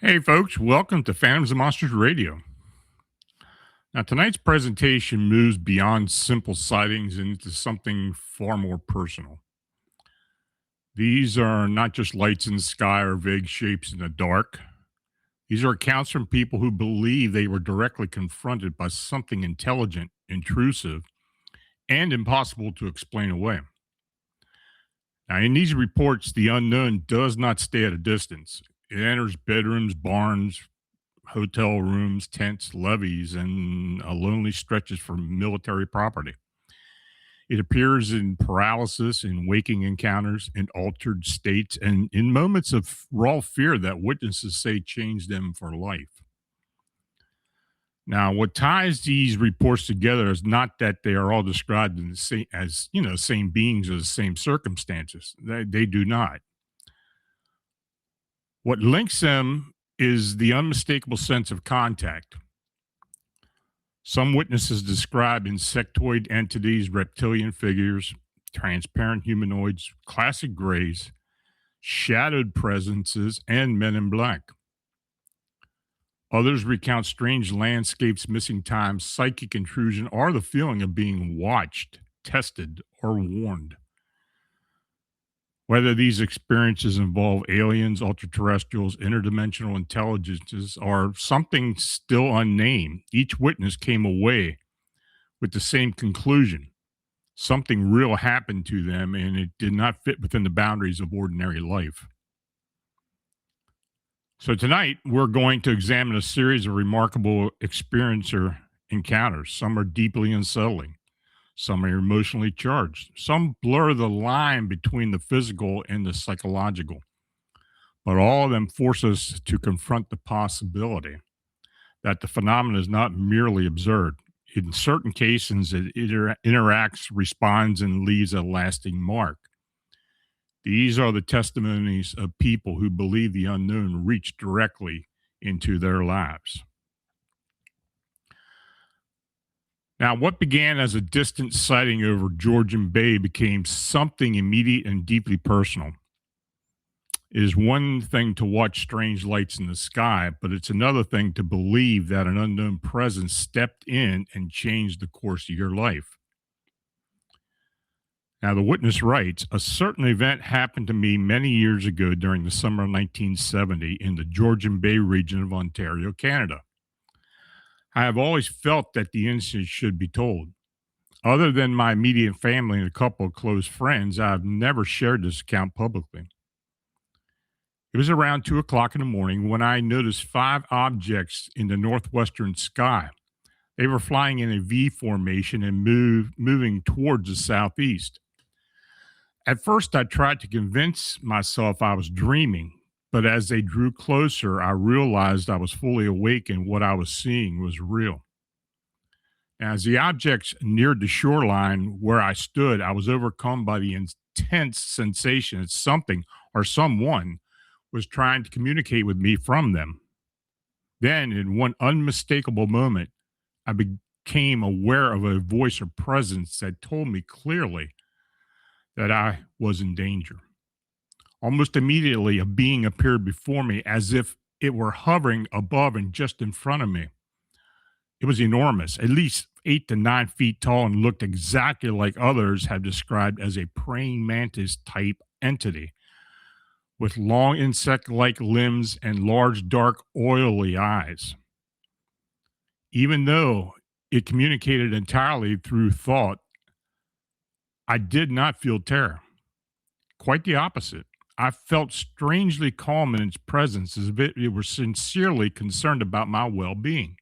Hey, folks, welcome to Phantoms and Monsters Radio. Now, tonight's presentation moves beyond simple sightings into something far more personal. These are not just lights in the sky or vague shapes in the dark. These are accounts from people who believe they were directly confronted by something intelligent, intrusive, and impossible to explain away. Now, in these reports, the unknown does not stay at a distance. It enters bedrooms, barns, hotel rooms, tents, levees, and lonely stretches for military property. It appears in paralysis, in waking encounters, in altered states, and in moments of raw fear that witnesses say change them for life. Now, what ties these reports together is not that they are all described in the same beings or the same circumstances. They do not. What links them is the unmistakable sense of contact. Some witnesses describe insectoid entities, reptilian figures, transparent humanoids, classic grays, shadowed presences, and men in black. Others recount strange landscapes, missing time, psychic intrusion, or the feeling of being watched, tested, or warned. Whether these experiences involve aliens, ultraterrestrials, interdimensional intelligences, or something still unnamed, each witness came away with the same conclusion. Something real happened to them, and it did not fit within the boundaries of ordinary life. So tonight, we're going to examine a series of remarkable experiencer encounters. Some are deeply unsettling. Some are emotionally charged. Some blur the line between the physical and the psychological. But all of them force us to confront the possibility that the phenomenon is not merely observed. In certain cases, it interacts, responds, and leaves a lasting mark. These are the testimonies of people who believe the unknown reached directly into their lives. Now, what began as a distant sighting over Georgian Bay became something immediate and deeply personal. It is one thing to watch strange lights in the sky, but it's another thing to believe that an unknown presence stepped in and changed the course of your life. Now, the witness writes, a certain event happened to me many years ago during the summer of 1970 in the Georgian Bay region of Ontario, Canada. I have always felt that the incident should be told. Other than my immediate family and a couple of close friends, I've never shared this account publicly. It was around 2 o'clock in the morning when I noticed five objects in the northwestern sky. They were flying in a V formation and moving towards the southeast. At first, I tried to convince myself I was dreaming, but as they drew closer, I realized I was fully awake and what I was seeing was real. As the objects neared the shoreline where I stood, I was overcome by the intense sensation that something or someone was trying to communicate with me from them. Then, in one unmistakable moment, I became aware of a voice or presence that told me clearly that I was in danger. Almost immediately, a being appeared before me as if it were hovering above and just in front of me. It was enormous, at least 8 to 9 feet tall, and looked exactly like others have described as a praying mantis type entity with long insect like limbs and large, dark, oily eyes. Even though it communicated entirely through thought, I did not feel terror. Quite the opposite. I felt strangely calm in its presence, as if it were sincerely concerned about my well being.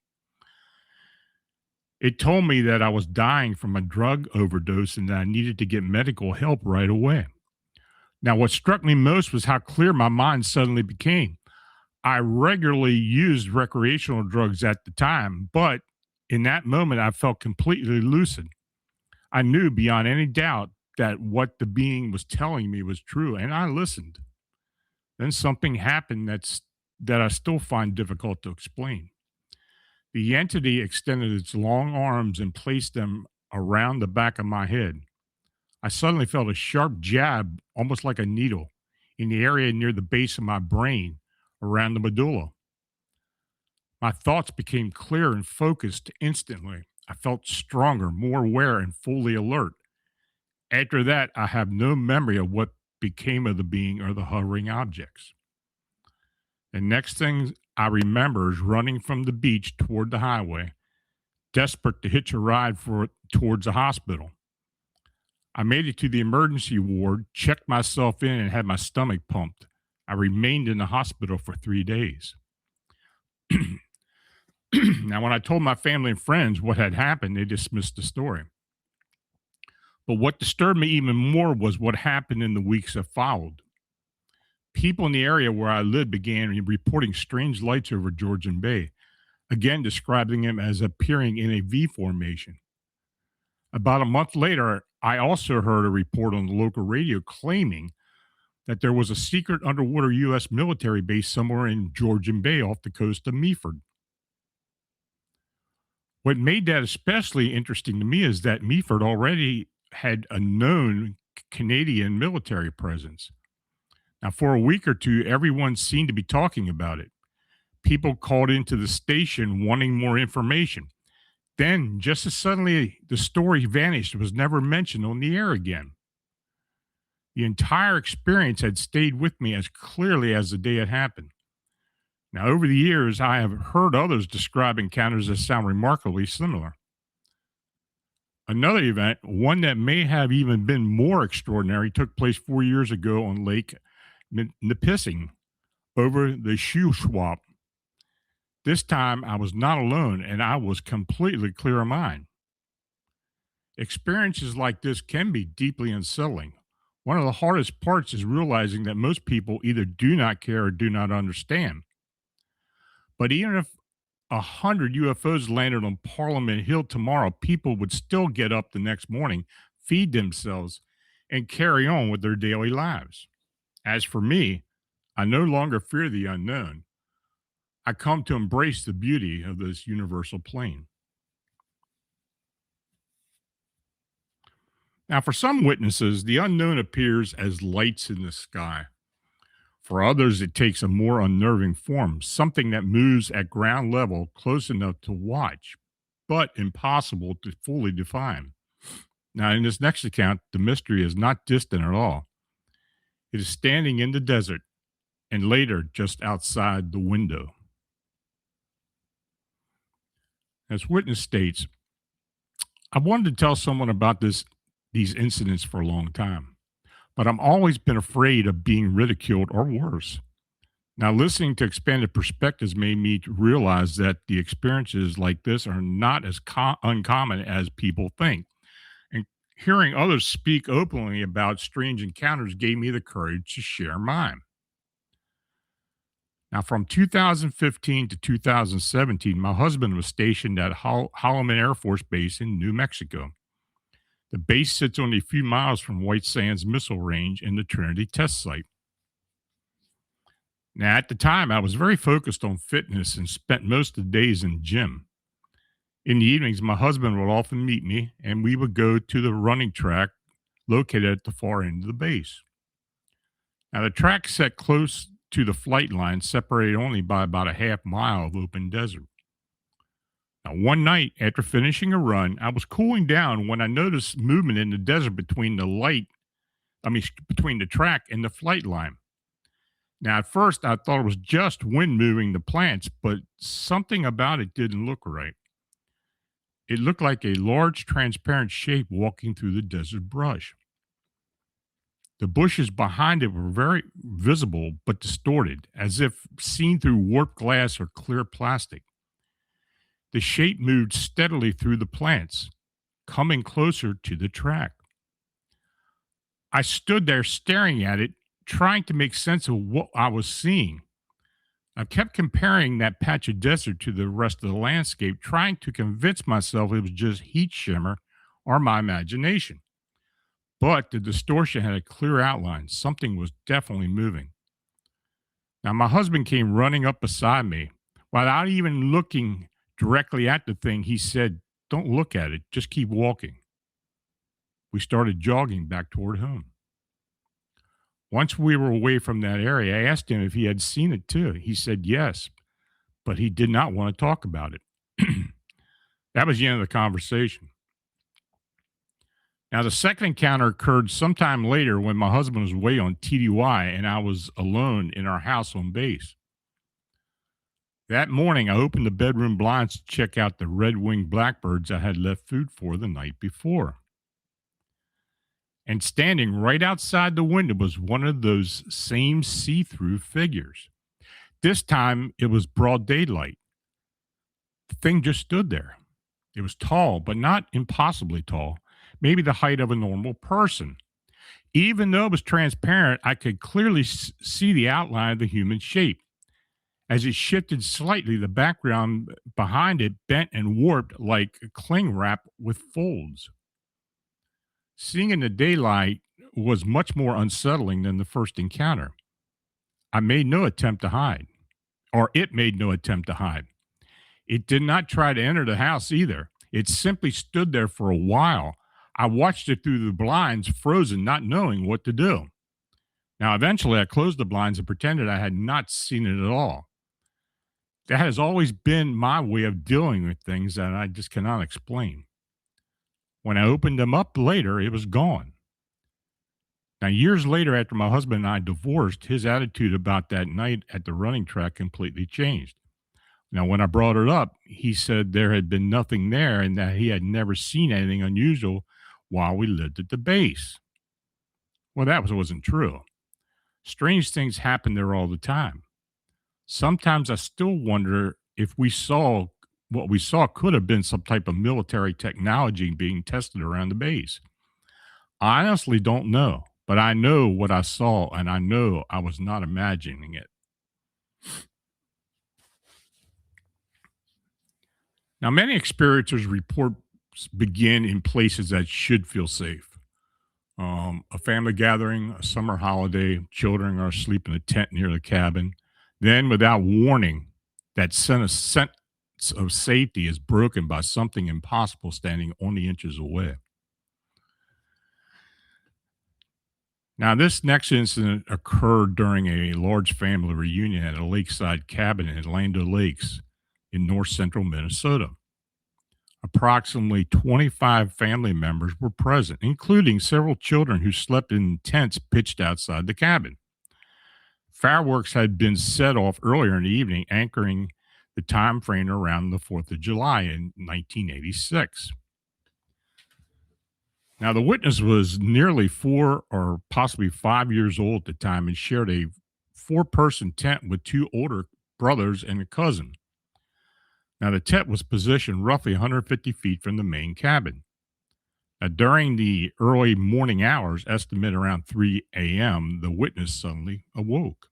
It told me that I was dying from a drug overdose and that I needed to get medical help right away. Now, what struck me most was how clear my mind suddenly became. I regularly used recreational drugs at the time, but in that moment, I felt completely lucid. I knew beyond any doubt that what the being was telling me was true, and I listened. Then something happened that I still find difficult to explain. The entity extended its long arms and placed them around the back of my head. I suddenly felt a sharp jab, almost like a needle, in the area near the base of my brain, around the medulla. My thoughts became clear and focused instantly. I felt stronger, more aware, and fully alert. After that, I have no memory of what became of the being or the hovering objects. The next thing I remember is running from the beach toward the highway, desperate to hitch a ride towards the hospital. I made it to the emergency ward, checked myself in, and had my stomach pumped. I remained in the hospital for 3 days. Now, when I told my family and friends what had happened, they dismissed the story. But what disturbed me even more was what happened in the weeks that followed. People in the area where I lived began reporting strange lights over Georgian Bay, again describing them as appearing in a V formation. About a month later, I also heard a report on the local radio claiming that there was a secret underwater U.S. military base somewhere in Georgian Bay off the coast of Meaford. What made that especially interesting to me is that Meaford already had a known Canadian military presence. Now, for a week or two, everyone seemed to be talking about it. People called into the station wanting more information. Then, just as suddenly, the story vanished and was never mentioned on the air again. The entire experience had stayed with me as clearly as the day it happened. Now, over the years, I have heard others describe encounters that sound remarkably similar. Another event, one that may have even been more extraordinary, took place 4 years ago on Lake Nipissing over the Shuswap. This time, I was not alone and I was completely clear of mind. Experiences like this can be deeply unsettling. One of the hardest parts is realizing that most people either do not care or do not understand. But even if 100 UFOs landed on Parliament Hill tomorrow, people would still get up the next morning, feed themselves, and carry on with their daily lives. As for me, I no longer fear the unknown. I come to embrace the beauty of this universal plane. Now, for some witnesses, the unknown appears as lights in the sky. For others, it takes a more unnerving form, something that moves at ground level close enough to watch, but impossible to fully define. Now, in this next account, the mystery is not distant at all. It is standing in the desert and later just outside the window. As witness states, I wanted to tell someone about these incidents for a long time, but I've always been afraid of being ridiculed or worse. Now, listening to expanded perspectives made me realize that the experiences like this are not as uncommon as people think. And hearing others speak openly about strange encounters gave me the courage to share mine. Now, from 2015 to 2017, my husband was stationed at Holloman Air Force Base in New Mexico. The base sits only a few miles from White Sands Missile Range and the Trinity test site. Now, at the time, I was very focused on fitness and spent most of the days in the gym. In the evenings, my husband would often meet me, and we would go to the running track located at the far end of the base. Now, the track set close to the flight line, separated only by about a half mile of open desert. Now, one night after finishing a run, I was cooling down when I noticed movement in the desert between the track and the flight line. Now, at first, I thought it was just wind moving the plants, but something about it didn't look right. It looked like a large, transparent shape walking through the desert brush. The bushes behind it were very visible but distorted, as if seen through warped glass or clear plastic. The shape moved steadily through the plants, coming closer to the track. I stood there staring at it, trying to make sense of what I was seeing. I kept comparing that patch of desert to the rest of the landscape, trying to convince myself it was just heat shimmer or my imagination. But the distortion had a clear outline. Something was definitely moving. Now, my husband came running up beside me. Without even looking directly at the thing, he said, "Don't look at it, just keep walking." We started jogging back toward home. Once we were away from that area, I asked him if he had seen it too. He said yes, but he did not want to talk about it. That was the end of the conversation. Now, the second encounter occurred sometime later when my husband was away on TDY and I was alone in our house on base. That morning, I opened the bedroom blinds to check out the red-winged blackbirds I had left food for the night before. And standing right outside the window was one of those same see-through figures. This time, it was broad daylight. The thing just stood there. It was tall, but not impossibly tall, maybe the height of a normal person. Even though it was transparent, I could clearly see the outline of the human shape. As it shifted slightly, the background behind it bent and warped like a cling wrap with folds. Seeing in the daylight was much more unsettling than the first encounter. I made no attempt to hide, or it made no attempt to hide. It did not try to enter the house either. It simply stood there for a while. I watched it through the blinds, frozen, not knowing what to do. Now, eventually, I closed the blinds and pretended I had not seen it at all. That has always been my way of dealing with things that I just cannot explain. When I opened them up later, it was gone. Now, years later, after my husband and I divorced, his attitude about that night at the running track completely changed. Now, when I brought it up, he said there had been nothing there and that he had never seen anything unusual while we lived at the base. Well, wasn't true. Strange things happen there all the time. Sometimes I still wonder if what we saw could have been some type of military technology being tested around the base. I honestly don't know, but I know what I saw and I know I was not imagining it. Now, many experiencers report begin in places that should feel safe. A family gathering, a summer holiday, children are asleep in a tent near the cabin. Then, without warning, that sense of safety is broken by something impossible standing only inches away. Now, this next incident occurred during a large family reunion at a lakeside cabin in Land O'Lakes in north central Minnesota. Approximately 25 family members were present, including several children who slept in tents pitched outside the cabin. Fireworks had been set off earlier in the evening, the time frame around the 4th of July in 1986. Now, the witness was nearly 4 or possibly 5 years old at the time and shared a four-person tent with two older brothers and a cousin. Now, the tent was positioned roughly 150 feet from the main cabin. Now, during the early morning hours, estimated around 3 a.m., the witness suddenly awoke.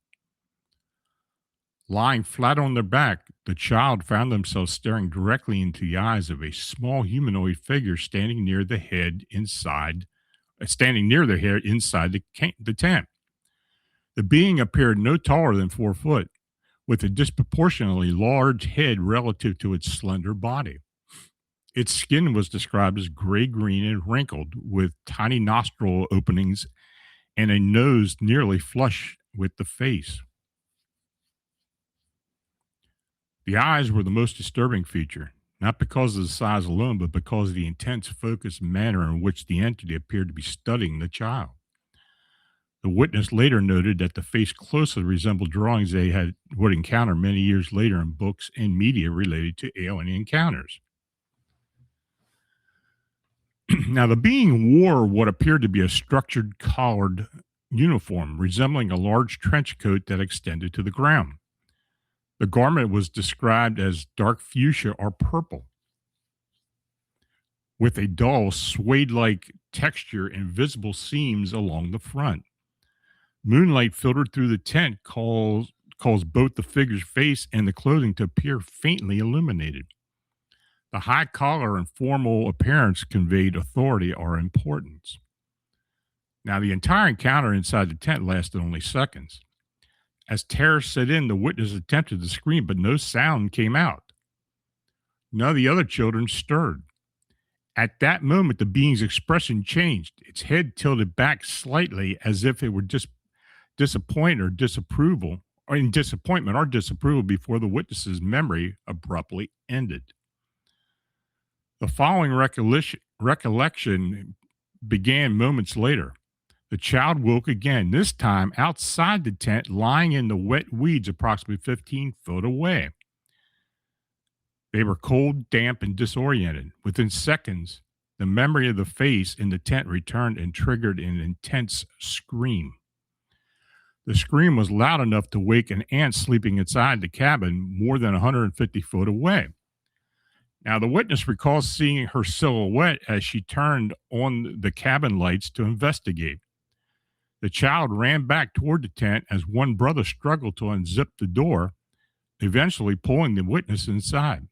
Lying flat on their back, the child found themselves staring directly into the eyes of a small humanoid figure standing near their head inside the tent. The being appeared no taller than 4 foot, with a disproportionately large head relative to its slender body. Its skin was described as gray green and wrinkled, with tiny nostril openings and a nose nearly flush with the face. The eyes were the most disturbing feature, not because of the size alone, but because of the intense, focused manner in which the entity appeared to be studying the child. The witness later noted that the face closely resembled drawings would encounter many years later in books and media related to alien encounters. Now, the being wore what appeared to be a structured collared uniform, resembling a large trench coat that extended to the ground. The garment was described as dark fuchsia or purple, with a dull, suede like texture and visible seams along the front. Moonlight filtered through the tent caused both the figure's face and the clothing to appear faintly illuminated. The high collar and formal appearance conveyed authority or importance. Now, the entire encounter inside the tent lasted only seconds. As terror set in, the witness attempted to scream, but no sound came out. None of the other children stirred. At that moment, the being's expression changed. Its head tilted back slightly as if it were disappointed or disapproval, or in disappointment or disapproval before the witness's memory abruptly ended. The following recollection began moments later. The child woke again, this time outside the tent, lying in the wet weeds approximately 15 feet away. They were cold, damp, and disoriented. Within seconds, the memory of the face in the tent returned and triggered an intense scream. The scream was loud enough to wake an ant sleeping inside the cabin more than 150 feet away. Now, the witness recalls seeing her silhouette as she turned on the cabin lights to investigate. The child ran back toward the tent as one brother struggled to unzip the door, eventually pulling the witness inside.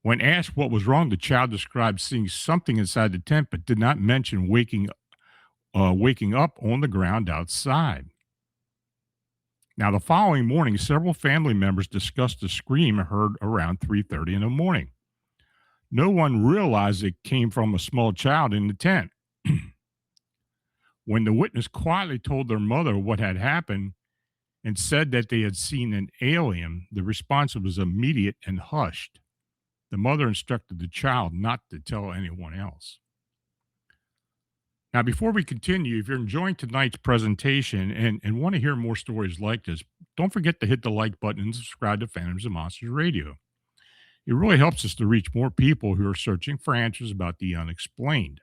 When asked what was wrong, the child described seeing something inside the tent, but did not mention waking up on the ground outside. Now, the following morning, several family members discussed the scream heard around 3:30 in the morning. No one realized it came from a small child in the tent. When the witness quietly told their mother what had happened and said that they had seen an alien, the response was immediate and hushed. The mother instructed the child not to tell anyone else. Now, before we continue, if you're enjoying tonight's presentation and want to hear more stories like this, don't forget to hit the like button and subscribe to Phantoms and Monsters Radio. It really helps us to reach more people who are searching for answers about the unexplained.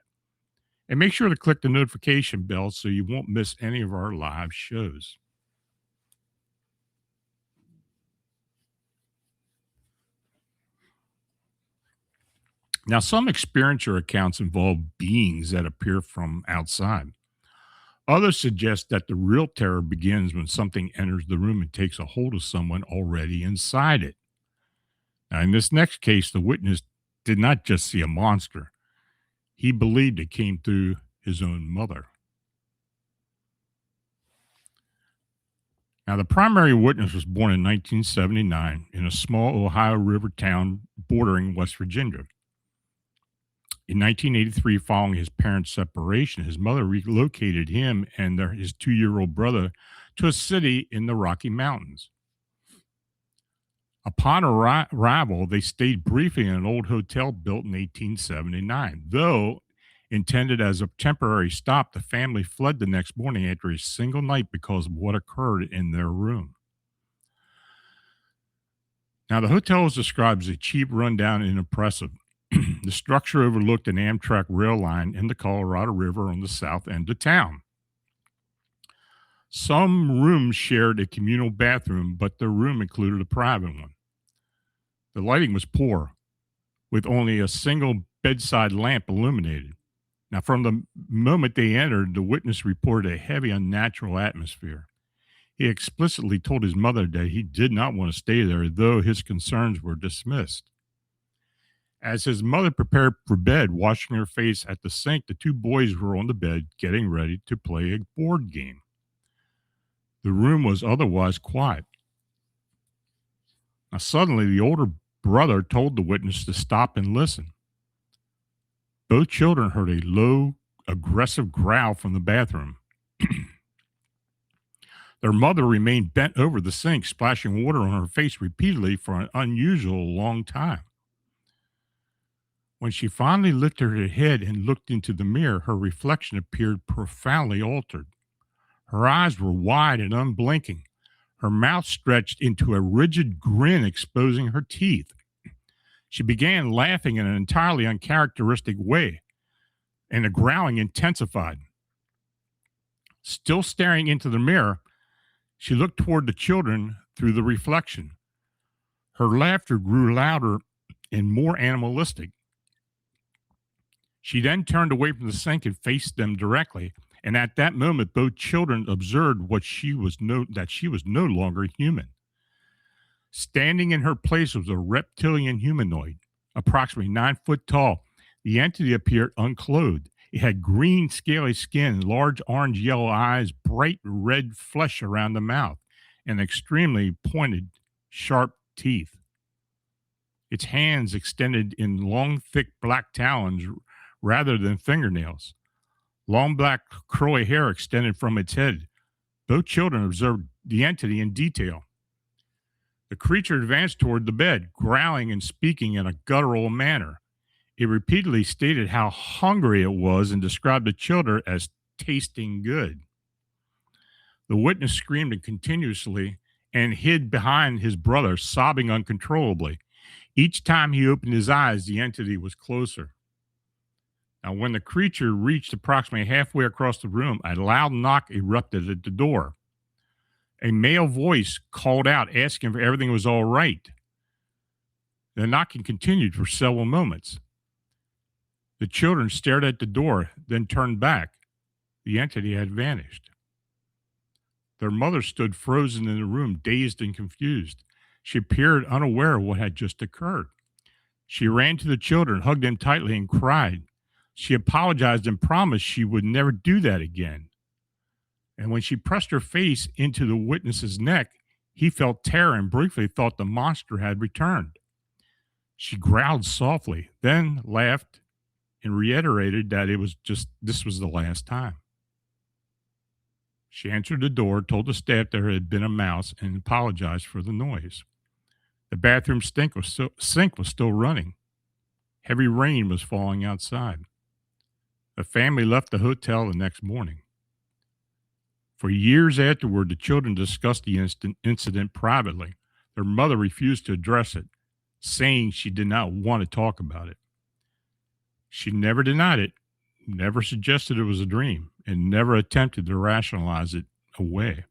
And make sure to click the notification bell so you won't miss any of our live shows. Now, some experiencer accounts involve beings that appear from outside. Others suggest that the real terror begins when something enters the room and takes a hold of someone already inside it. Now, in this next case, the witness did not just see a monster. He believed it came through his own mother. Now, the primary witness was born in 1979 in a small Ohio River town bordering West Virginia. In 1983, following his parents' separation, his mother relocated him and his 2-year-old brother to a city in the Rocky Mountains. Upon arrival, they stayed briefly in an old hotel built in 1879. Though intended as a temporary stop, the family fled the next morning after a single night because of what occurred in their room. Now, the hotel was described as a cheap, rundown, and impressive. The structure overlooked an Amtrak rail line in the Colorado River on the south end of town. Some rooms shared a communal bathroom, but their room included a private one. The lighting was poor, with only a single bedside lamp illuminated. Now, from the moment they entered, the witness reported a heavy, unnatural atmosphere. He explicitly told his mother that he did not want to stay there, though his concerns were dismissed. As his mother prepared for bed, washing her face at the sink, the two boys were on the bed getting ready to play a board game. The room was otherwise quiet. Now, suddenly, the older brother told the witness to stop and listen. Both children heard a low, aggressive growl from the bathroom. Their mother remained bent over the sink, splashing water on her face repeatedly for an unusual long time. When she finally lifted her head and looked into the mirror, her reflection appeared profoundly altered. Her eyes were wide and unblinking, her mouth stretched into a rigid grin exposing her teeth. She began laughing in an entirely uncharacteristic way, and the growling intensified. Still staring into the mirror, she looked toward the children through the reflection. Her laughter grew louder and more animalistic. She then turned away from the sink and faced them directly, and at that moment, both children observed that she was no longer human. Standing in her place was a reptilian humanoid, approximately 9 foot tall. The entity appeared unclothed. It had green, scaly skin, large orange-yellow eyes, bright red flesh around the mouth, and extremely pointed, sharp teeth. Its hands extended in long, thick black talons rather than fingernails. Long black curly hair extended from its head. Both children observed the entity in detail. The creature advanced toward the bed, growling and speaking in a guttural manner. It repeatedly stated how hungry it was and described the children as tasting good. The witness screamed continuously and hid behind his brother, sobbing uncontrollably. Each time he opened his eyes, the entity was closer. Now, when the creature reached approximately halfway across the room, a loud knock erupted at the door. A male voice called out, asking if everything was all right. The knocking continued for several moments. The children stared at the door, then turned back. The entity had vanished. Their mother stood frozen in the room, dazed and confused. She appeared unaware of what had just occurred. She ran to the children, hugged them tightly, and cried. She apologized and promised she would never do that again. And when she pressed her face into the witness's neck, he felt terror and briefly thought the monster had returned. She growled softly, then laughed and reiterated that this was the last time. She answered the door, told the staff there had been a mouse, and apologized for the noise. The bathroom sink was still running. Heavy rain was falling outside. The family left the hotel the next morning. For years afterward, the children discussed the incident privately. Their mother refused to address it, saying she did not want to talk about it. She never denied it, never suggested it was a dream, and never attempted to rationalize it away.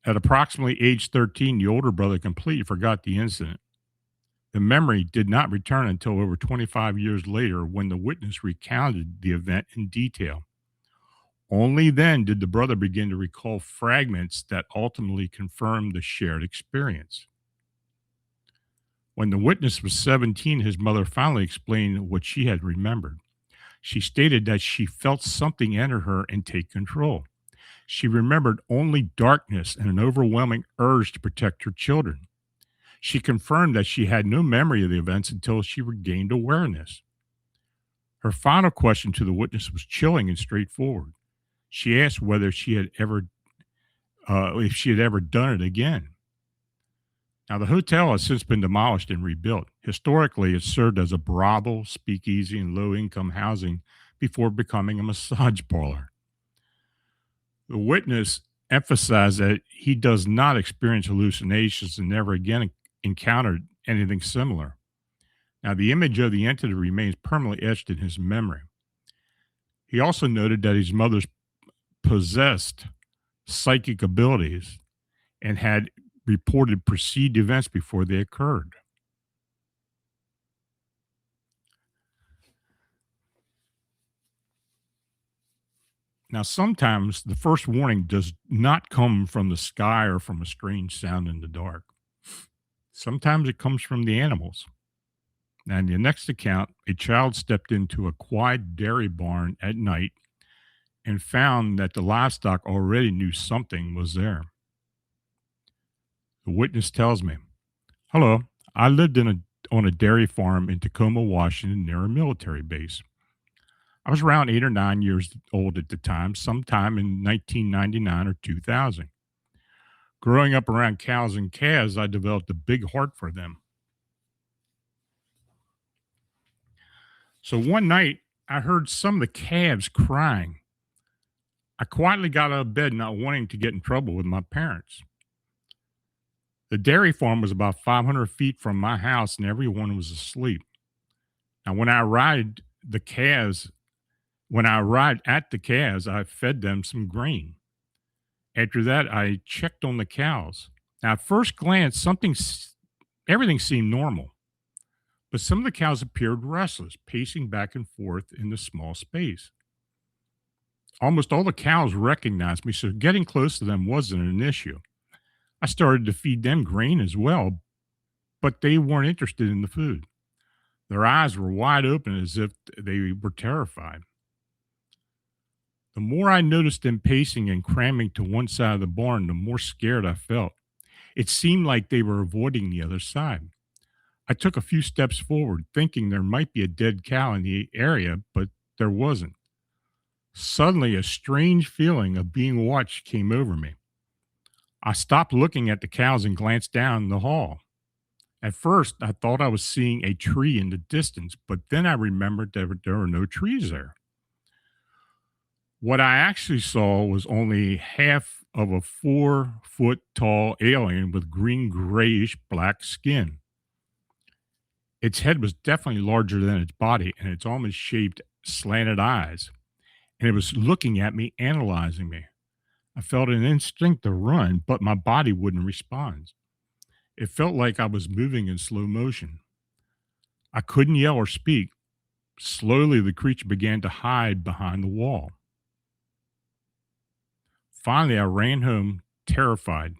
At approximately age 13, the older brother completely forgot the incident. The memory did not return until over 25 years later when the witness recounted the event in detail. Only then did the brother begin to recall fragments that ultimately confirmed the shared experience. When the witness was 17, his mother finally explained what she had remembered. She stated that she felt something enter her and take control. She remembered only darkness and an overwhelming urge to protect her children. She confirmed that she had no memory of the events until she regained awareness. Her final question to the witness was chilling and straightforward. She asked whether if she had ever done it again. Now, the hotel has since been demolished and rebuilt. Historically, it served as a brothel, speakeasy, and low-income housing before becoming a massage parlor. The witness emphasized that he does not experience hallucinations and never again encountered anything similar. Now, the image of the entity remains permanently etched in his memory. He also noted that his mother possessed psychic abilities and had reported perceived events before they occurred. Now, sometimes the first warning does not come from the sky or from a strange sound in the dark. Sometimes it comes from the animals. Now, in the next account, a child stepped into a quiet dairy barn at night and found that the livestock already knew something was there. The witness tells me, "Hello, I lived on a dairy farm in Tacoma, Washington, near a military base. I was around 8 or 9 years old at the time, sometime in 1999 or 2000. Growing up around cows and calves, I developed a big heart for them. So one night, I heard some of the calves crying. I quietly got out of bed, not wanting to get in trouble with my parents. The dairy farm was about 500 feet from my house, and everyone was asleep. Now, when I arrived at the calves, I fed them some grain. After that, I checked on the cows. Now, at first glance, everything seemed normal, but some of the cows appeared restless, pacing back and forth in the small space. Almost all the cows recognized me, so getting close to them wasn't an issue. I started to feed them grain as well, but they weren't interested in the food. Their eyes were wide open as if they were terrified. The more I noticed them pacing and cramming to one side of the barn, the more scared I felt. It seemed like they were avoiding the other side. I took a few steps forward, thinking there might be a dead cow in the area, but there wasn't. Suddenly, a strange feeling of being watched came over me. I stopped looking at the cows and glanced down the hall. At first, I thought I was seeing a tree in the distance, but then I remembered that there were no trees there. What I actually saw was only half of a 4 foot tall alien with green grayish black skin. Its head was definitely larger than its body, and its almond shaped, slanted eyes. And it was looking at me, analyzing me. I felt an instinct to run, but my body wouldn't respond. It felt like I was moving in slow motion. I couldn't yell or speak. Slowly, the creature began to hide behind the wall. Finally, I ran home, terrified.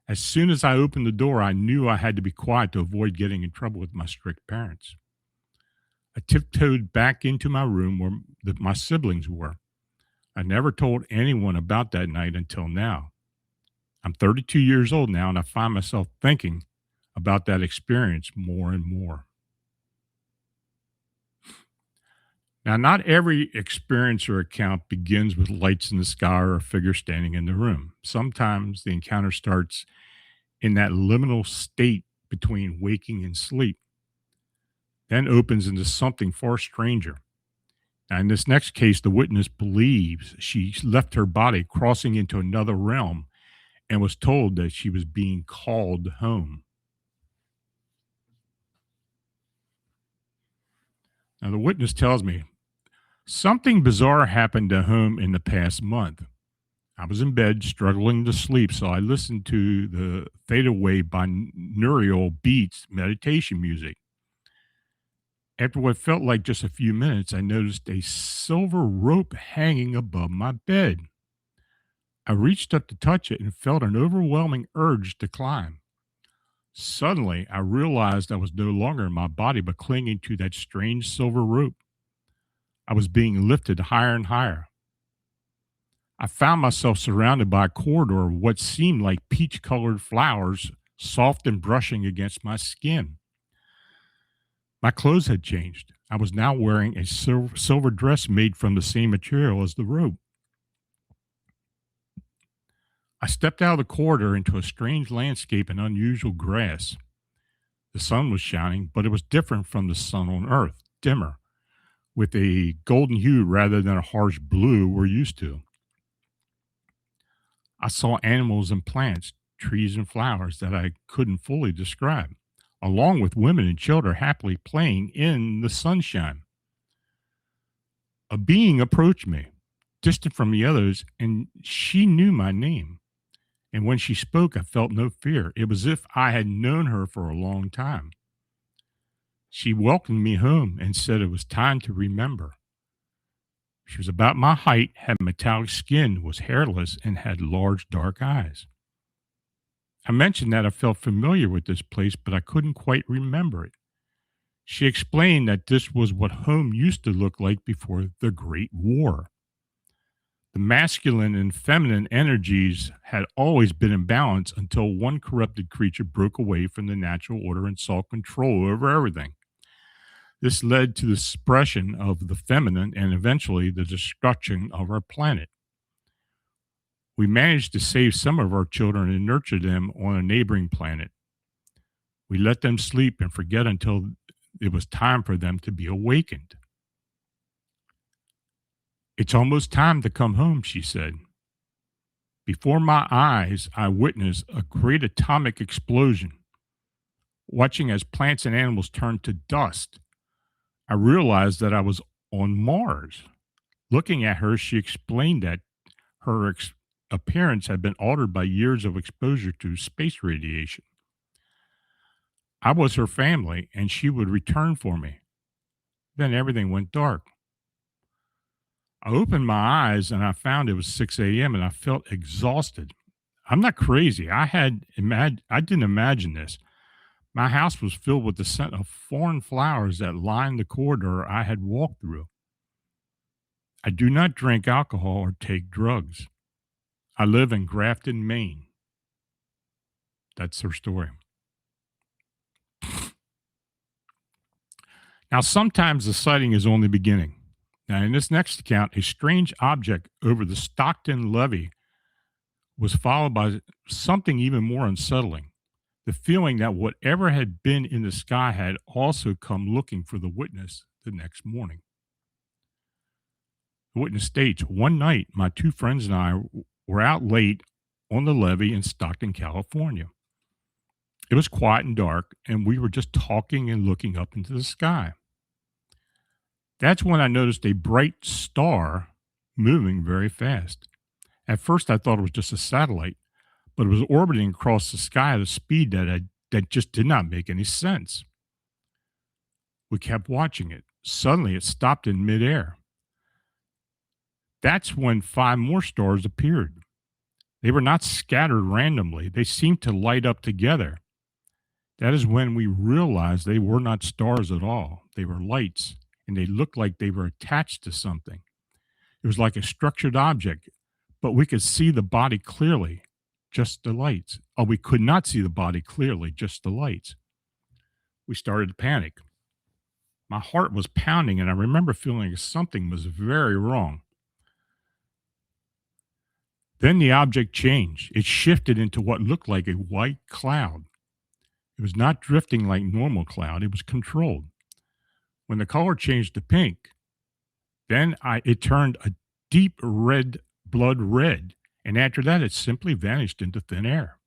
As soon as I opened the door, I knew I had to be quiet to avoid getting in trouble with my strict parents. I tiptoed back into my room where my siblings were. I never told anyone about that night until now. I'm 32 years old now, and I find myself thinking about that experience more and more. Now, not every experience or account begins with lights in the sky or a figure standing in the room. Sometimes the encounter starts in that liminal state between waking and sleep, then opens into something far stranger. Now, in this next case, the witness believes she left her body crossing into another realm and was told that she was being called home. Now, the witness tells me something bizarre happened at home in the past month. I was in bed struggling to sleep, so I listened to the Theta Wave binaural beats meditation music. After what felt like just a few minutes, I noticed a silver rope hanging above my bed. I reached up to touch it and felt an overwhelming urge to climb. Suddenly, I realized I was no longer in my body, but clinging to that strange silver rope. I was being lifted higher and higher. I found myself surrounded by a corridor of what seemed like peach colored flowers, soft and brushing against my skin. My clothes had changed. I was now wearing a silver dress made from the same material as the rope. I stepped out of the corridor into a strange landscape and unusual grass. The sun was shining, but it was different from the sun on Earth, dimmer, with a golden hue rather than a harsh blue we're used to. I saw animals and plants, trees and flowers that I couldn't fully describe. along with women and children happily playing in the sunshine. A being approached me, distant from the others, and she knew my name. And when she spoke, I felt no fear. It was as if I had known her for a long time. She welcomed me home and said it was time to remember. She was about my height, had metallic skin, was hairless, and had large dark eyes. I mentioned that I felt familiar with this place, but I couldn't quite remember it. She explained that this was what home used to look like before the Great War. The masculine and feminine energies had always been in balance until one corrupted creature broke away from the natural order and sought control over everything. This led to the suppression of the feminine and eventually the destruction of our planet. We managed to save some of our children and nurture them on a neighboring planet. We let them sleep and forget until it was time for them to be awakened. It's almost time to come home, she said. Before my eyes, I witnessed a great atomic explosion. Watching as plants and animals turned to dust, I realized that I was on Mars. Looking at her, she explained that her appearance had been altered by years of exposure to space radiation. I was her family, and she would return for me. Then everything went dark. I opened my eyes and I found it was 6 a.m. and I felt exhausted. I'm not crazy. I didn't imagine this. My house was filled with the scent of foreign flowers that lined the corridor I had walked through. I do not drink alcohol or take drugs. I live in Grafton, Maine. That's her story. Now, sometimes the sighting is only beginning. Now, in this next account, a strange object over the Stockton levee was followed by something even more unsettling. The feeling that whatever had been in the sky had also come looking for the witness the next morning. The witness states, one night, my two friends and I were out late on the levee in Stockton, California. It was quiet and dark, and we were just talking and looking up into the sky. That's when I noticed a bright star moving very fast. At first, I thought it was just a satellite, but it was orbiting across the sky at a speed that just did not make any sense. We kept watching it. Suddenly, it stopped in midair. That's when 5 more stars appeared. They were not scattered randomly. They seemed to light up together. That is when we realized they were not stars at all. They were lights, and they looked like they were attached to something. It was like a structured object, but we could see the body clearly, just the lights. Oh, we could not see the body clearly, just the lights. We started to panic. My heart was pounding, and I remember feeling something was very wrong. Then the object changed. It shifted into what looked like a white cloud. It was not drifting like normal cloud. It was controlled. When the color changed to pink, it turned a deep blood red. And after that, it simply vanished into thin air.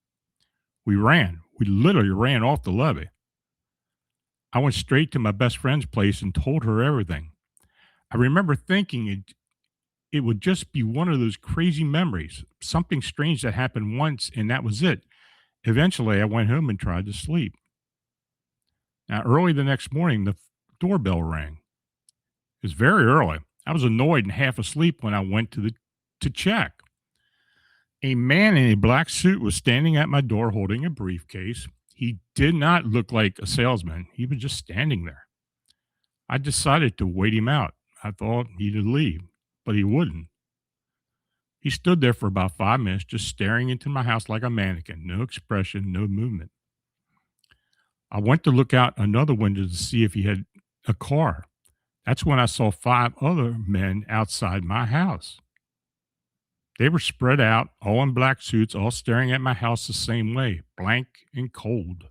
We ran. We literally ran off the levee. I went straight to my best friend's place and told her everything. I remember thinking it would just be one of those crazy memories, something strange that happened once, and that was it. Eventually, I went home and tried to sleep. Now, early the next morning, the doorbell rang. It was very early. I was annoyed and half asleep when I went to check. A man in a black suit was standing at my door holding a briefcase. He did not look like a salesman. He was just standing there. I decided to wait him out. I thought he'd leave, but he wouldn't. He stood there for about 5 minutes, just staring into my house like a mannequin. No expression, no movement. I went to look out another window to see if he had a car. That's when I saw 5 other men outside my house. They were spread out, all in black suits, all staring at my house the same way, blank and cold.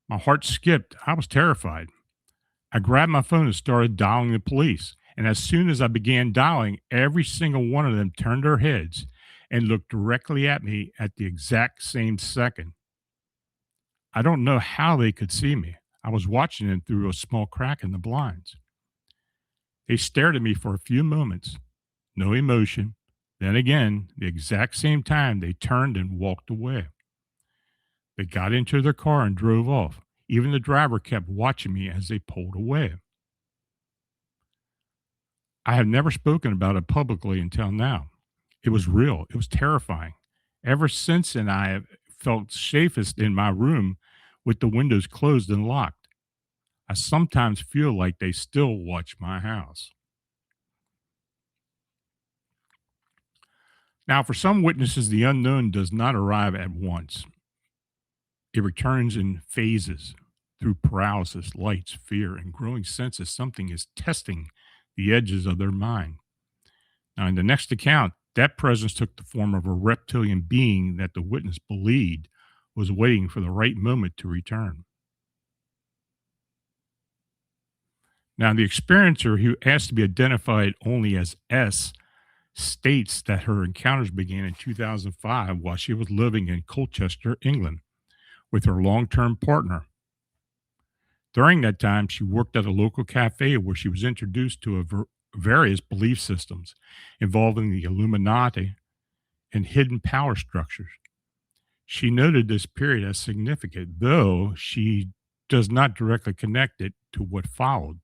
My heart skipped. I was terrified. I grabbed my phone and started dialing the police. And as soon as I began dialing, every single one of them turned their heads and looked directly at me at the exact same second. I don't know how they could see me. I was watching them through a small crack in the blinds. They stared at me for a few moments, no emotion. Then again, the exact same time, they turned and walked away. They got into their car and drove off. Even the driver kept watching me as they pulled away. I have never spoken about it publicly until now. It was real. It was terrifying. Ever since then, I have felt safest in my room with the windows closed and locked. I sometimes feel like they still watch my house. Now, for some witnesses, the unknown does not arrive at once. It returns in phases through paralysis, lights, fear, and growing sense that something is testing the edges of their mind. Now, in the next account, that presence took the form of a reptilian being that the witness believed was waiting for the right moment to return. Now, the experiencer, who asked to be identified only as S, states that her encounters began in 2005 while she was living in Colchester, England, with her long term partner. During that time, she worked at a local cafe where she was introduced to various belief systems involving the Illuminati and hidden power structures. She noted this period as significant, though she does not directly connect it to what followed.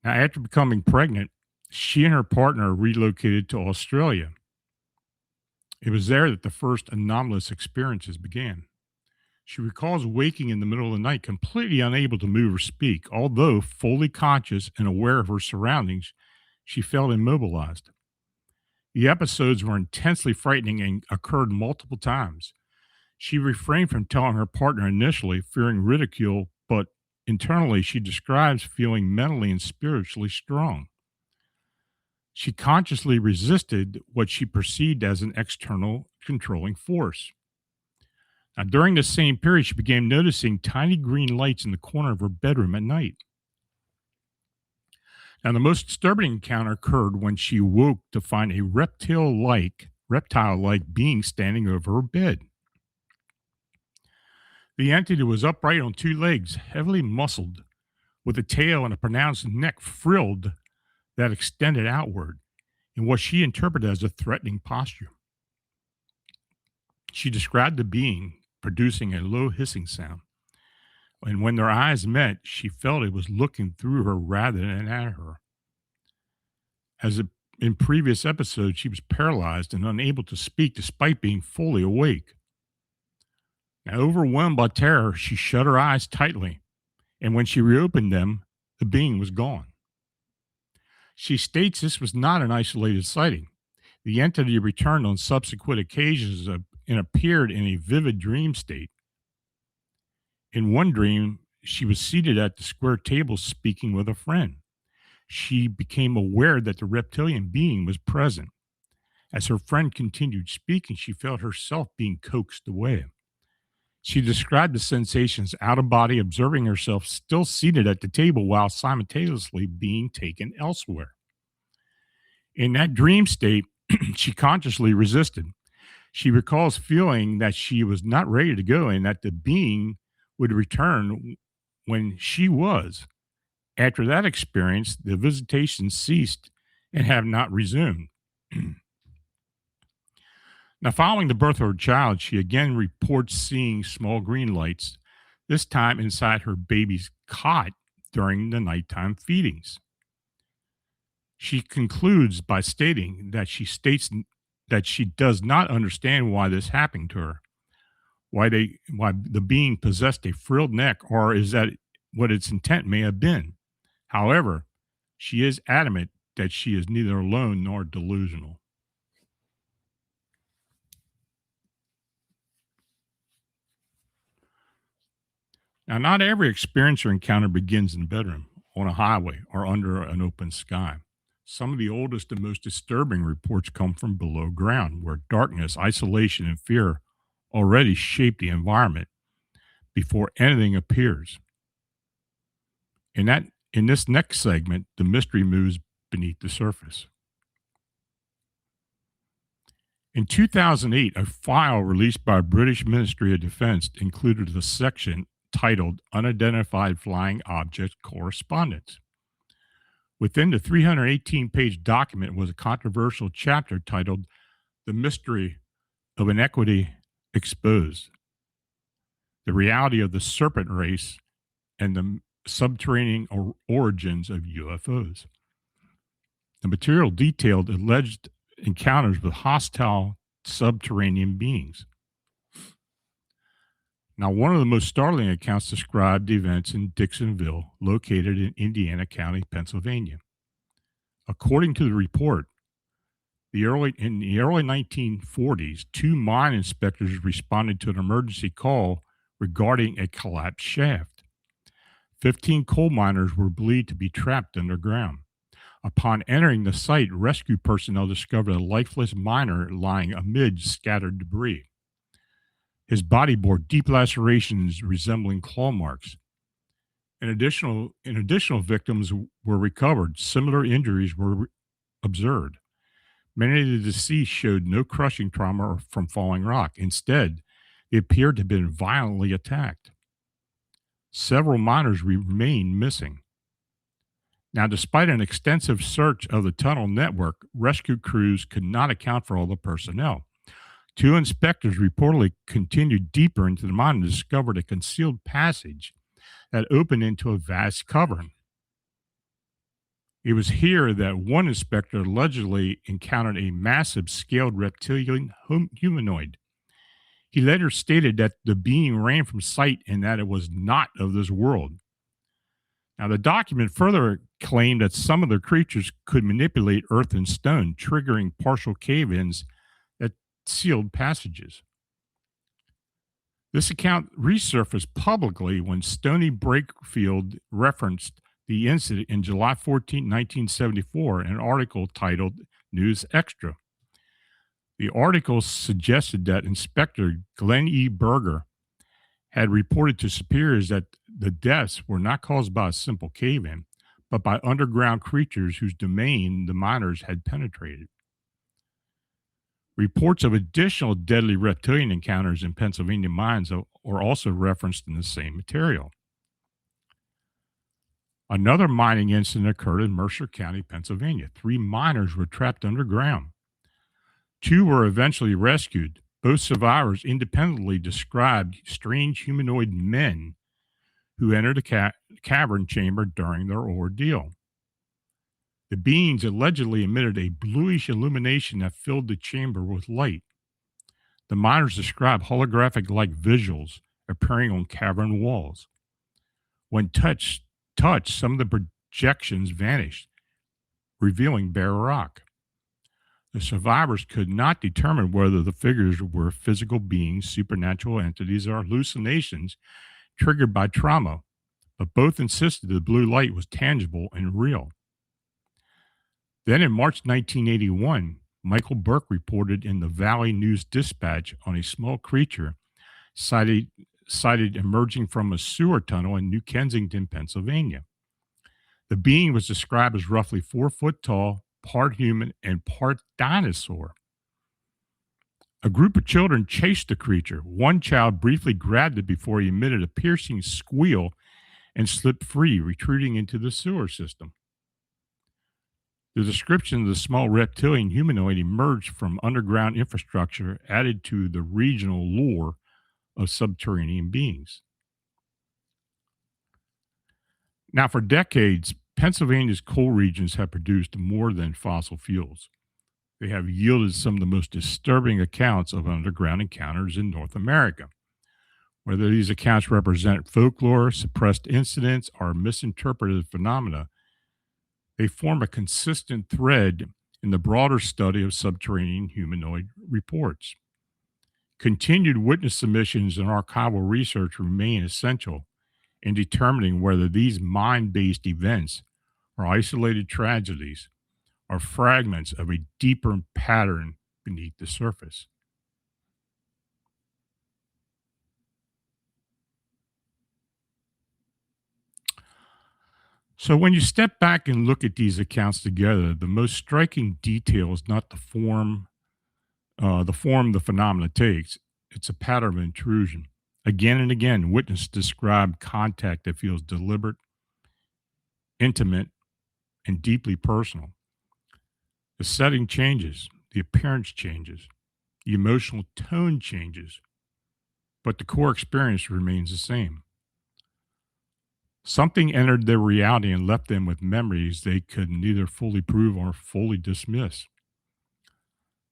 Now, after becoming pregnant, she and her partner relocated to Australia. It was there that the first anomalous experiences began. She recalls waking in the middle of the night, completely unable to move or speak. Although fully conscious and aware of her surroundings, she felt immobilized. The episodes were intensely frightening and occurred multiple times. She refrained from telling her partner initially, fearing ridicule, but internally she describes feeling mentally and spiritually strong. She consciously resisted what she perceived as an external controlling force. Now, during the same period, she began noticing tiny green lights in the corner of her bedroom at night. Now, the most disturbing encounter occurred when she woke to find a reptile-like being standing over her bed. The entity was upright on two legs, heavily muscled, with a tail and a pronounced neck frilled that extended outward in what she interpreted as a threatening posture. She described the being producing a low hissing sound, and when their eyes met, she felt it was looking through her rather than at her. In previous episodes, she was paralyzed and unable to speak despite being fully awake. Now, overwhelmed by terror, she shut her eyes tightly, and when she reopened them, the being was gone. She states this was not an isolated sighting. The entity returned on subsequent occasions and appeared in a vivid dream state. In one dream, she was seated at the square table speaking with a friend. She became aware that the reptilian being was present. As her friend continued speaking, she felt herself being coaxed away. She described the sensations out of body, observing herself still seated at the table while simultaneously being taken elsewhere. In that dream state, she consciously resisted. She recalls feeling that she was not ready to go and that the being would return when she was. After that experience, the visitations ceased and have not resumed. Now, following the birth of her child, she again reports seeing small green lights, this time inside her baby's cot during the nighttime feedings. She concludes by stating that she does not understand why this happened to her, why the being possessed a frilled neck, or is that what its intent may have been. However, she is adamant that she is neither alone nor delusional. Now, not every experience or encounter begins in the bedroom, on a highway, or under an open sky. Some of the oldest and most disturbing reports come from below ground, where darkness, isolation, and fear already shape the environment before anything appears. In this next segment, the mystery moves beneath the surface. In 2008, a file released by British Ministry of Defense included a section titled Unidentified Flying Object Correspondence. Within the 318-page document was a controversial chapter titled The Mystery of Inequity Exposed, the reality of the serpent race, and the subterranean origins of UFOs. The material detailed alleged encounters with hostile subterranean beings. Now, one of the most startling accounts described events in Dixonville, located in Indiana County, Pennsylvania. According to the report, in the early 1940s, two mine inspectors responded to an emergency call regarding a collapsed shaft. 15 coal miners were believed to be trapped underground. Upon entering the site, rescue personnel discovered a lifeless miner lying amid scattered debris. His body bore deep lacerations resembling claw marks. Additional victims were recovered. Similar injuries were observed. Many of the deceased showed no crushing trauma from falling rock. Instead, they appeared to have been violently attacked. Several miners remain missing. Now, despite an extensive search of the tunnel network, rescue crews could not account for all the personnel. Two inspectors reportedly continued deeper into the mine and discovered a concealed passage that opened into a vast cavern. It was here that one inspector allegedly encountered a massive scaled reptilian humanoid. He later stated that the being ran from sight and that it was not of this world. Now, the document further claimed that some of the creatures could manipulate earth and stone, triggering partial cave ins that sealed passages. This account resurfaced publicly when Stony Brakefield referenced the incident in July 14, 1974, in an article titled News Extra. The article suggested that Inspector Glenn E. Berger had reported to superiors that the deaths were not caused by a simple cave in, but by underground creatures whose domain the miners had penetrated. Reports of additional deadly reptilian encounters in Pennsylvania mines are also referenced in the same material. Another mining incident occurred in Mercer County, Pennsylvania. 3 miners were trapped underground. 2 were eventually rescued. Both survivors independently described strange humanoid men who entered a cavern chamber during their ordeal. The beings allegedly emitted a bluish illumination that filled the chamber with light. The miners described holographic-like visuals appearing on cavern walls. When touched, some of the projections vanished, revealing bare rock. The survivors could not determine whether the figures were physical beings, supernatural entities, or hallucinations triggered by trauma, but both insisted the blue light was tangible and real. Then in March 1981, Michael Burke reported in the Valley News Dispatch on a small creature sighted emerging from a sewer tunnel in New Kensington, Pennsylvania. The being was described as roughly 4 foot tall, part human, and part dinosaur. A group of children chased the creature. One child briefly grabbed it before he emitted a piercing squeal and slipped free, retreating into the sewer system. The description of the small reptilian humanoid emerged from underground infrastructure added to the regional lore of subterranean beings. Now, for decades, Pennsylvania's coal regions have produced more than fossil fuels. They have yielded some of the most disturbing accounts of underground encounters in North America. Whether these accounts represent folklore, suppressed incidents, or misinterpreted phenomena, they form a consistent thread in the broader study of subterranean humanoid reports. Continued witness submissions and archival research remain essential in determining whether these mind-based events are isolated tragedies or fragments of a deeper pattern beneath the surface. So when you step back and look at these accounts together, the most striking detail is not the form the form the phenomena takes. It's a pattern of intrusion. Again and again, witnesses describe contact that feels deliberate, intimate, and deeply personal. The setting changes, the appearance changes, the emotional tone changes, but the core experience remains the same. Something entered their reality and left them with memories they could neither fully prove or fully dismiss.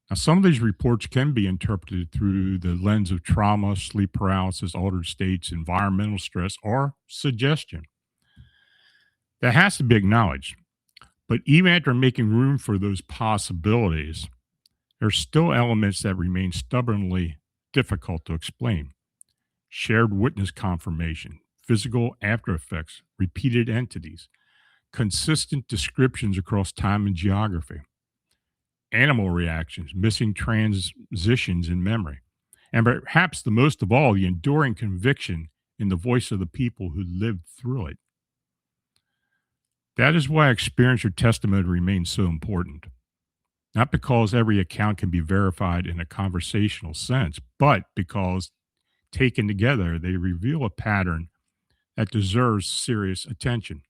Now, some of these reports can be interpreted through the lens of trauma, sleep paralysis, altered states, environmental stress, or suggestion. That has to be acknowledged. But even after making room for those possibilities, there's still elements that remain stubbornly difficult to explain. Shared witness confirmation, physical after effects, repeated entities, consistent descriptions across time and geography, animal reactions, missing transitions in memory, and perhaps the most of all, the enduring conviction in the voice of the people who lived through it. That is why experience or testimony remains so important. Not because every account can be verified in a conversational sense, but because taken together, they reveal a pattern that deserves serious attention.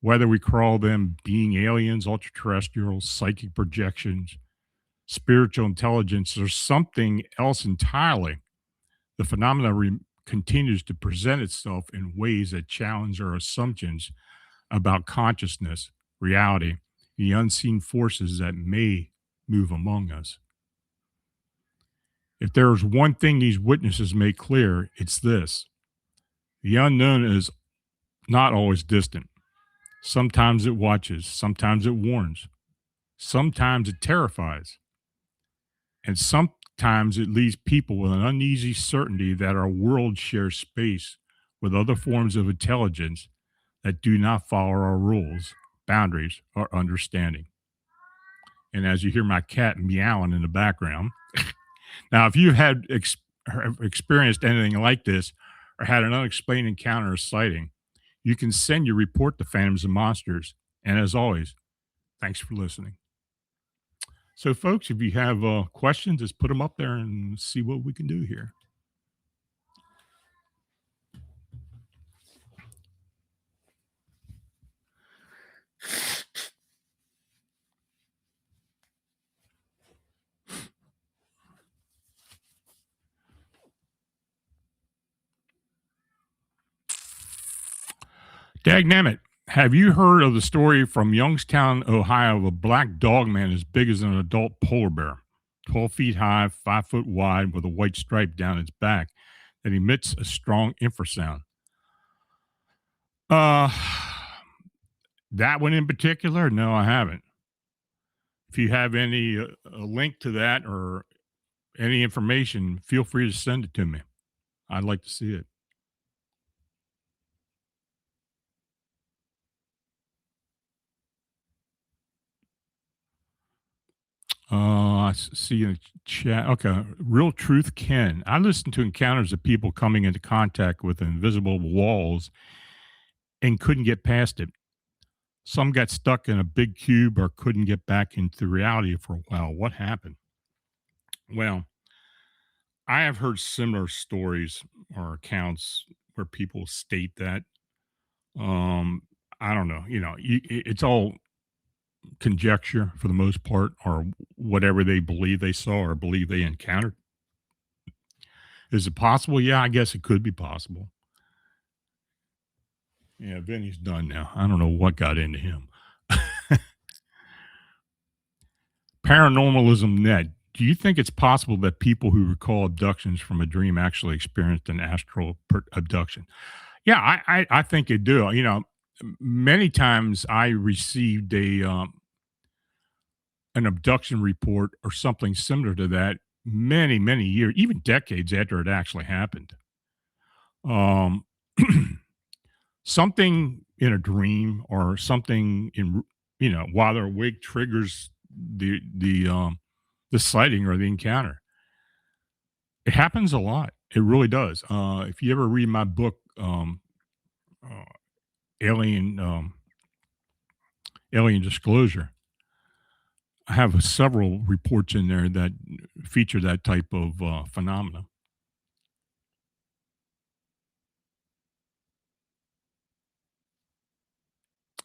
Whether we call them being aliens, ultraterrestrials, psychic projections, spiritual intelligence, or something else entirely, the continues to present itself in ways that challenge our assumptions about consciousness, reality, the unseen forces that may move among us. If there is one thing these witnesses make clear, it's this: the unknown is not always distant. Sometimes it watches, sometimes it warns, sometimes it terrifies, and sometimes it leaves people with an uneasy certainty that our world shares space with other forms of intelligence that do not follow our rules, boundaries, or understanding. And as you hear my cat meowing in the background, now, if you have experienced anything like this or had an unexplained encounter or sighting, you can send your report to Phantoms and Monsters. And as always, thanks for listening. So, folks, if you have questions, just put them up there and see what we can do here. Dagnammit, have you heard of the story from Youngstown, Ohio, of a black dog man as big as an adult polar bear, 12 feet high, 5 foot wide, with a white stripe down its back that emits a strong infrasound? Uh, that one in particular? No, I haven't. If you have any a link to that or any information, feel free to send it to me. I'd like to see it. I see in the chat. Okay, Real Truth Ken. I listened to encounters of people coming into contact with invisible walls and couldn't get past it. Some got stuck in a big cube or couldn't get back into reality for a while. What happened? Well, I have heard similar stories or accounts where people state that. Um, I don't know. It's all conjecture for the most part, or whatever they believe they saw or believe they encountered. Is it possible? Yeah, I guess it could be possible. Yeah, Vinny's done now. I don't know what got into him. Paranormalism Net. Do you think it's possible that people who recall abductions from a dream actually experienced an astral abduction? Yeah, I think they do. Many times I received an abduction report or something similar to that many years, even decades after it actually happened. Um, something in a dream or something while they're awake triggers the sighting or the encounter. It happens a lot. It really does. If you ever read my book, uh, Alien Alien Disclosure, I have several reports in there that feature that type of phenomena.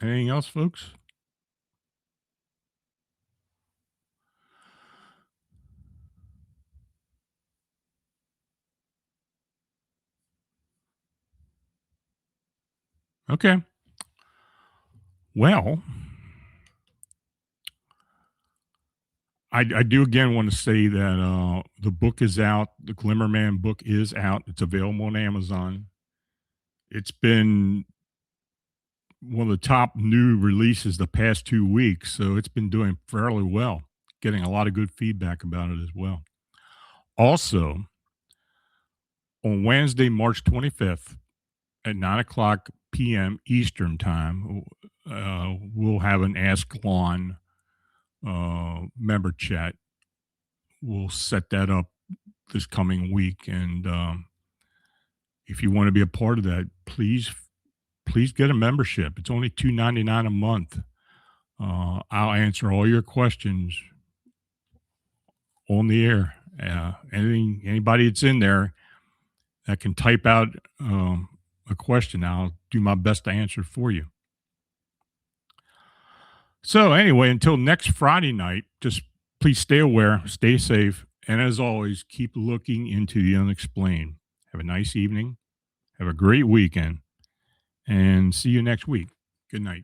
Anything else, folks? Okay. Well, I do again want to say that the book is out. The Glimmerman book is out. It's available on Amazon. It's been one of the top new releases the past 2 weeks, so it's been doing fairly well, getting a lot of good feedback about it as well. Also, on Wednesday, March 25th at 9 o'clock p.m. Eastern Time, we'll have an Ask Lon member chat. We'll set that up this coming week. And if you want to be a part of that, please get a membership. It's only $2.99 a month. I'll answer all your questions on the air. Anybody that's in there that can type out a question, I'll do my best to answer for you. So anyway, until next Friday night, just please stay aware, stay safe, and as always, keep looking into the unexplained. Have a nice evening. Have a great weekend, and see you next week. Good night.